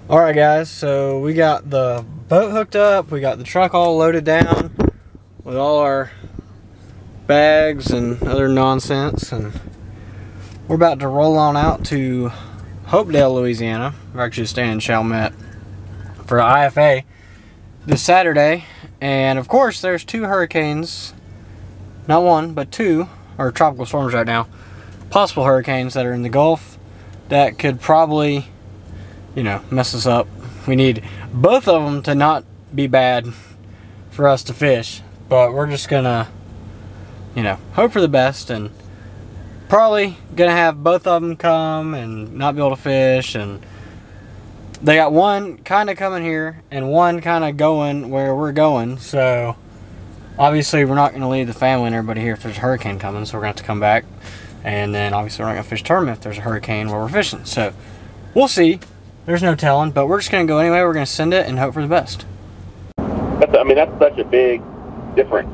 Alright guys, so we got the boat hooked up, we got the truck all loaded down with all our bags and other nonsense, and we're about to roll on out to Hopedale, Louisiana. We're actually staying in Chalmette for IFA this Saturday, and of course there's two hurricanes, not one, but two, or tropical storms right now, possible hurricanes that are in the Gulf that could probably, you know, mess us up. We need both of them to not be bad for us to fish, but we're just gonna, you know, hope for the best, and probably gonna have both of them come and not be able to fish. And they got one kind of coming here and one kind of going where we're going, so obviously we're not gonna leave the family and everybody here if there's a hurricane coming, so we're gonna have to come back. And then obviously we're not gonna fish tournament if there's a hurricane where we're fishing, so we'll see. There's no telling, but we're just going to go anyway. We're going to send it and hope for the best. I mean, that's such a big difference.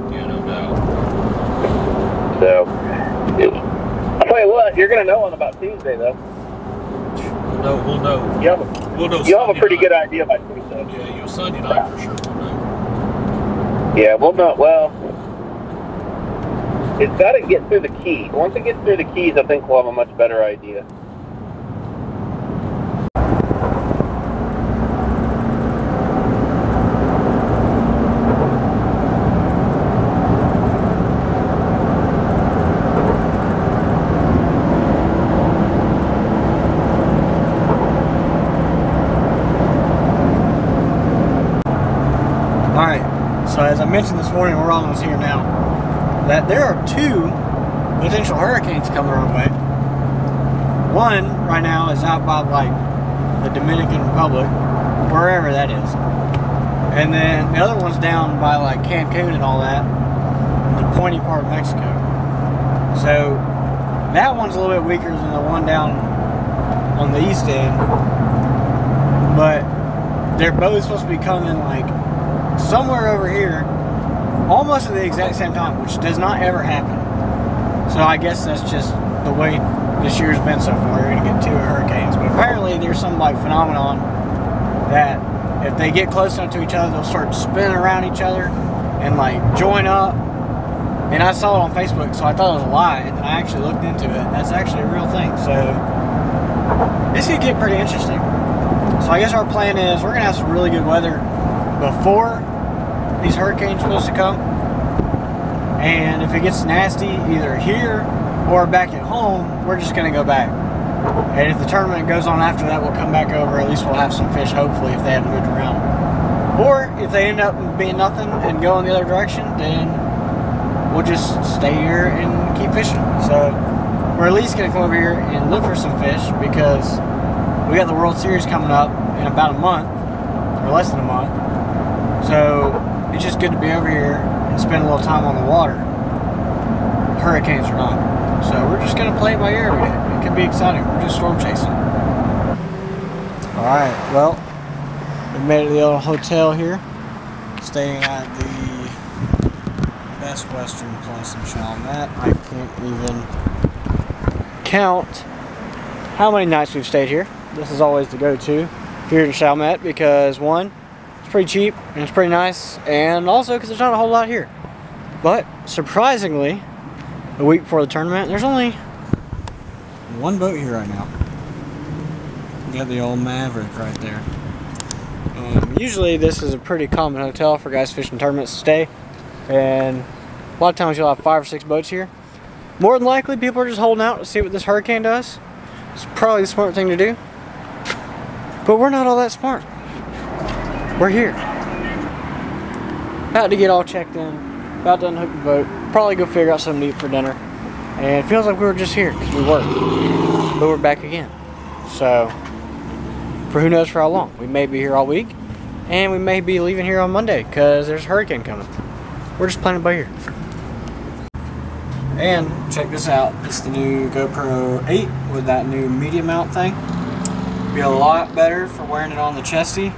Yeah, no doubt. So, I'll tell you what, you're going to know on about Tuesday, though. We'll know. You'll have a pretty good idea by Tuesday. Yeah, you'll Sunday night for sure. We'll know. Yeah, we'll know. Well, it's got to get through the Keys. Once it gets through the Keys, I think we'll have a much better idea. So as I mentioned this morning, we're almost here now, that there are two potential hurricanes coming our way. One right now is out by like the Dominican Republic, wherever that is. And then the other one's down by like Cancun and all that, the pointy part of Mexico. So that one's a little bit weaker than the one down on the east end. But they're both supposed to be coming like somewhere over here almost at the exact same time, which does not ever happen. So I guess that's just the way this year's been so far. You're gonna get two hurricanes, but apparently there's some like phenomenon that if they get close enough to each other, they'll start spinning around each other and like join up. And I saw it on Facebook, so I thought it was a lie, and then I actually looked into it. That's actually a real thing. So this could get pretty interesting. So I guess our plan is we're gonna have some really good weather before these hurricanes are supposed to come, and if it gets nasty either here or back at home, we're just going to go back. And if the tournament goes on after that, we'll come back over. At least we'll have some fish, hopefully, if they haven't moved around. Or if they end up being nothing and go in the other direction, then we'll just stay here and keep fishing. So we're at least going to come over here and look for some fish, because we got the World Series coming up in about a month, or less than a month. So it's just good to be over here and spend a little time on the water, hurricanes or not. So we're just going to play it by ear every day. It could be exciting. We're just storm chasing. Alright, well, we made it to the old hotel here, staying at the Best Western place in Chalmette. I can't even count how many nights we've stayed here. This is always the go-to here in Chalmette, because one, pretty cheap and it's pretty nice, and also because there's not a whole lot here. But surprisingly, a week before the tournament, there's only one boat here right now. You got the old Maverick right there. Usually this is a pretty common hotel for guys fishing tournaments to stay, and a lot of times you'll have 5 or 6 boats here. More than likely people are just holding out to see what this hurricane does. It's probably the smart thing to do, but we're not all that smart. We're here. About to get all checked in. About to unhook the boat. Probably go figure out something to eat for dinner. And it feels like we were just here because we worked. But we're back again. So, for who knows for how long. We may be here all week. And we may be leaving here on Monday because there's a hurricane coming. We're just playing it by ear. And check this out. It's the new GoPro 8 with that new media mount thing. Be a lot better for wearing it on the chesty,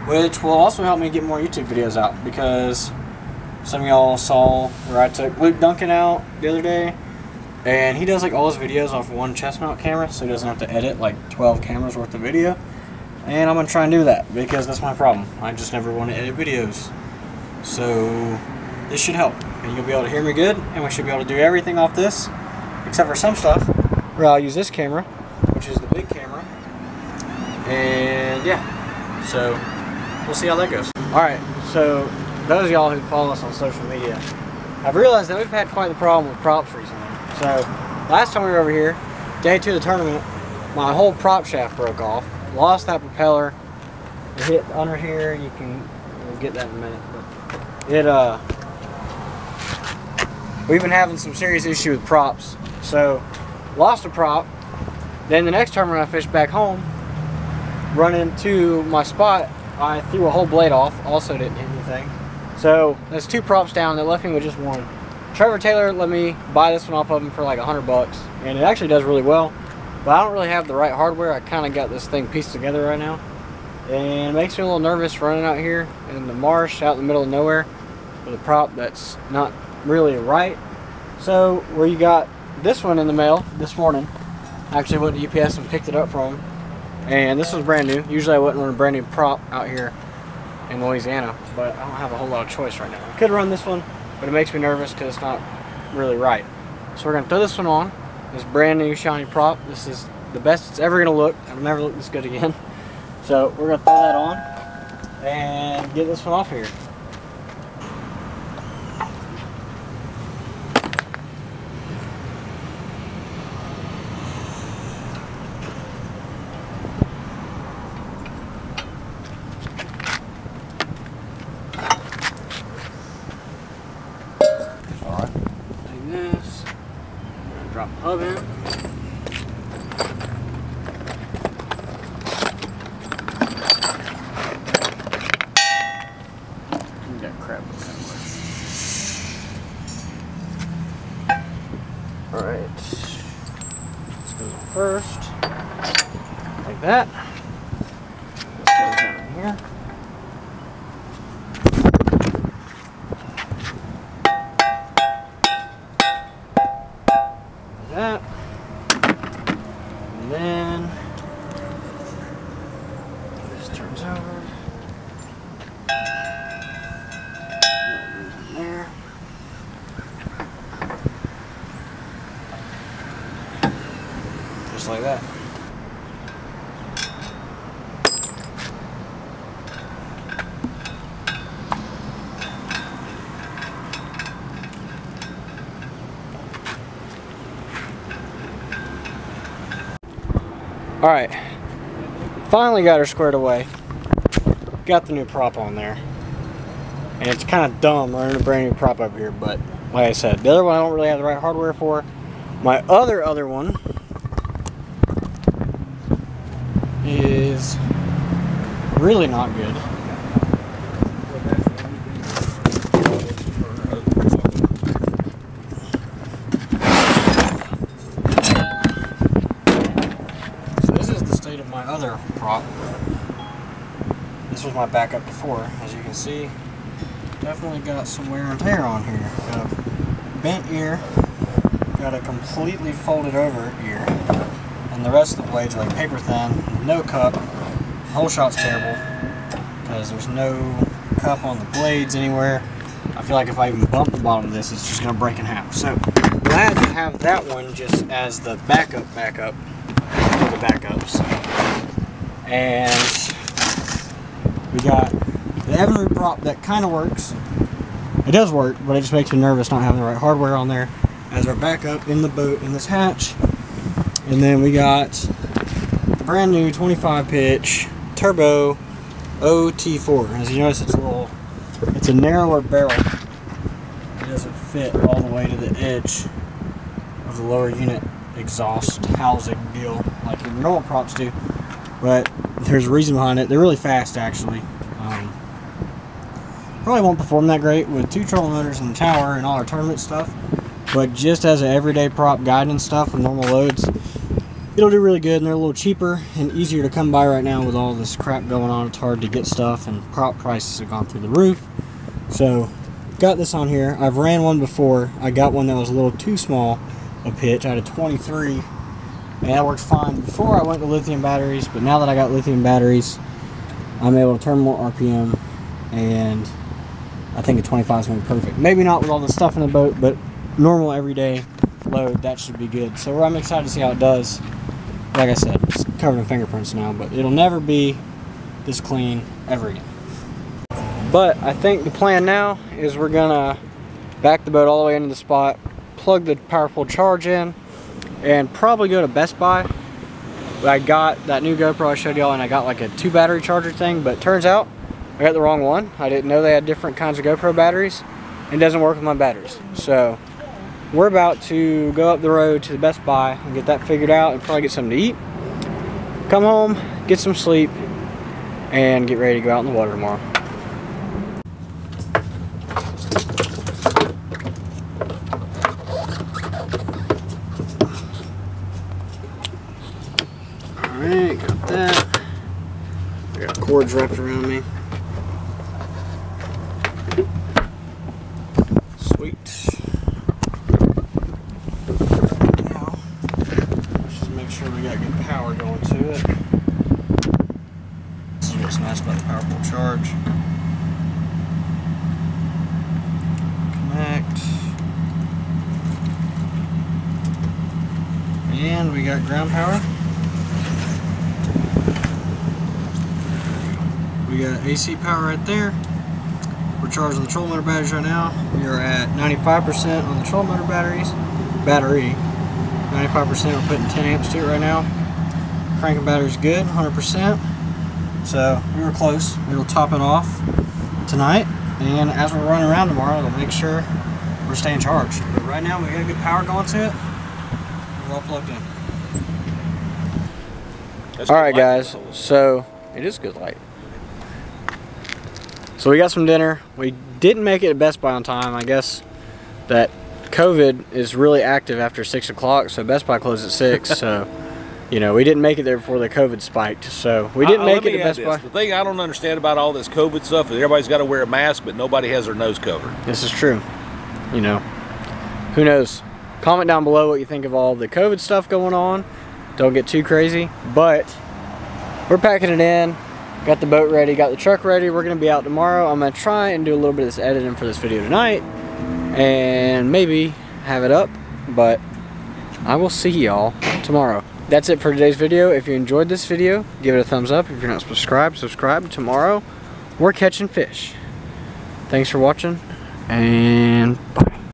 which will also help me get more YouTube videos out, because some of y'all saw where I took Luke Duncan out the other day, and he does like all his videos off one chest mount camera, so he doesn't have to edit like 12 cameras worth of video. And I'm going to try and do that because that's my problem. I just never want to edit videos. So this should help. And you'll be able to hear me good, and we should be able to do everything off this, except for some stuff where I'll use this camera, which is the big camera. And yeah, so we'll see how that goes. Alright, so those of y'all who follow us on social media, I've realized that we've had quite the problem with props recently. So last time we were over here, day 2 of the tournament, my whole prop shaft broke off. Lost that propeller. It hit under here. We'll get that in a minute. But we've been having some serious issue with props. So lost a prop. Then the next tournament I fished back home, run into my spot, I threw a whole blade off. Also didn't hit anything. So there's 2 props down. That left me with just one. Trevor Taylor let me buy this one off of him for like $100, and it actually does really well. But I don't really have the right hardware. I kind of got this thing pieced together right now. And it makes me a little nervous running out here in the marsh out in the middle of nowhere with a prop that's not really right. So we got this one in the mail this morning. I actually went to UPS and picked it up from them. And this was brand new. Usually I wouldn't run a brand new prop out here in Louisiana, but I don't have a whole lot of choice right now. I could run this one, but it makes me nervous because it's not really right. So we're going to throw this one on. This brand new shiny prop. This is the best it's ever going to look. It'll never look this good again. So we're going to throw that on and get this one off here. Alright. Take this. Drop the hub in. Got crap. Alright. Let's go first. Like that. This goes down in here. That, and then this turns over. There. Just like that. Alright, finally got her squared away. Got the new prop on there. And it's kind of dumb running a brand new prop up here, but like I said, the other one I don't really have the right hardware for. My other one is really not good. Of my other prop. This was my backup before. As you can see, definitely got some wear and tear on here. Got a bent ear, got a completely folded over ear, and the rest of the blades are like paper thin, no cup. The whole shot's terrible because there's no cup on the blades anywhere. I feel like if I even bump the bottom of this, it's just gonna break in half. So glad to have that one just as the backup for the backups. And we got the Evinrude prop that kind of works. It does work, but it just makes me nervous not having the right hardware on there as our backup in the boat in this hatch. And then we got the brand new 25 pitch turbo OT4. As you notice, it's a narrower barrel. It doesn't fit all the way to the edge of the lower unit exhaust housing deal like your normal props do, but there's a reason behind it. They're really fast, actually. Probably won't perform that great with 2 trolling motors in the tower and all our tournament stuff, but just as an everyday prop guide and stuff with normal loads, it'll do really good. And they're a little cheaper and easier to come by right now with all this crap going on. It's hard to get stuff and prop prices have gone through the roof. So got this on here. I've ran one before. I got one that was a little too small a pitch. I had a 23 and that works fine. Before I went to lithium batteries, but now that I got lithium batteries, I'm able to turn more RPM, and I think a 25 is going to be perfect. Maybe not with all the stuff in the boat, but normal everyday load, that should be good. So I'm excited to see how it does. Like I said, it's covered in fingerprints now, but it'll never be this clean ever again. But I think the plan now is we're gonna back the boat all the way into the spot, plug the powerful charge in, and probably go to Best Buy. I got that new GoPro I showed y'all, and I got like a 2 battery charger thing, but turns out I got the wrong one. I didn't know they had different kinds of GoPro batteries. It doesn't work with my batteries. So we're about to go up the road to the Best Buy and get that figured out and probably get something to eat. Come home, get some sleep, and get ready to go out in the water tomorrow. Alright, got that. I got cords wrapped around me. Sweet. Now, let's just make sure we got good power going to it. This is what's nice about the powerful charge. Connect. And we got ground power. We got AC power right there. We're charging the trolling motor batteries right now. We are at 95% on the trolling motor battery. 95%, we're putting 10 amps to it right now. Cranking battery's good, 100%. So we were close. It'll top it off tonight. And as we're running around tomorrow, it'll make sure we're staying charged. But right now we got good power going to it. We're all plugged in. Alright guys, so it is good light. So we got some dinner. We didn't make it to Best Buy on time. I guess that COVID is really active after 6 o'clock, so Best Buy closed at 6. So, you know, we didn't make it there before the COVID spiked. So we didn't make it to Best Buy. The thing I don't understand about all this COVID stuff is everybody's got to wear a mask, but nobody has their nose covered. This is true. You know, who knows? Comment down below what you think of all the COVID stuff going on. Don't get too crazy, but we're packing it in. Got the boat ready, got the truck ready. We're gonna be out tomorrow. I'm gonna try and do a little bit of this editing for this video tonight and maybe have it up, but I will see y'all tomorrow. That's it for today's video. If you enjoyed this video, give it a thumbs up. If you're not subscribed, subscribe. Tomorrow, we're catching fish. Thanks for watching, and bye.